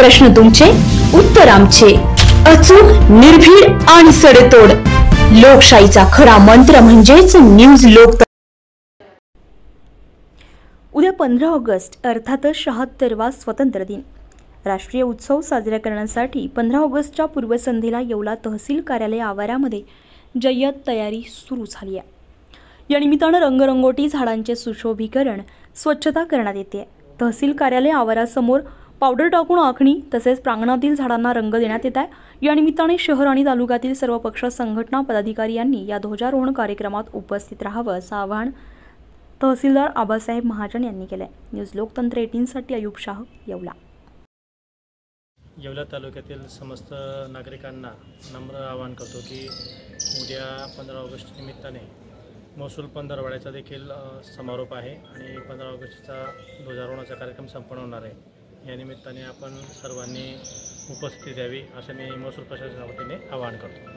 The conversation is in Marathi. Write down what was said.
प्रश्न तुमचे, उत्तर आमचे. अचूक, निर्भीड आणि सडेतोड. लोकशाहीचा खरा मंत्र म्हणजेच न्यूज लोक. उद्या 15 ऑगस्ट अर्थातच 76वा स्वातंत्र्य दिन. राष्ट्रीय उत्सव साजरा करण्यासाठी 15 ऑगस्टच्या पूर्वसंध्येला येवला तहसील कार्यालय आवारामध्ये जय्यत तयारी सुरू झाली आहे. या निमित्तानं रंगरंगोटी, झाडांचे सुशोभीकरण, स्वच्छता करण्यात येते. तहसील कार्यालय आवारासमोर पावडर टाकून आखणी तसेच प्रांगणातील झाडांना रंग देण्यात येत आहे. या निमित्ताने शहर आणि तालुक्यातील सर्व पक्ष संघटना पदाधिकारी यांनी या ध्वजारोहण कार्यक्रमात उपस्थित राहावं असं आवाहन तहसीलदार आबासाहेब महाजन यांनी केले. न्यूज लोकतंत्र 18 साठी अयुब शाह, येवला. येवला तालुक्यातील समस्त नागरिकांना नम्र आवाहन करतो की उद्या 15 ऑगस्ट निमित्ताने महसूल पंधरवड्याचा देखील समारोप आहे आणि 15 ऑगस्टचा ध्वजारोहणाचा कार्यक्रम संपन्न होणार आहे. या निमित्ताने आपण सर्वांनी उपस्थिती द्यावी असं मी महसूल प्रशासनाच्या वतीने आवाहन करतो.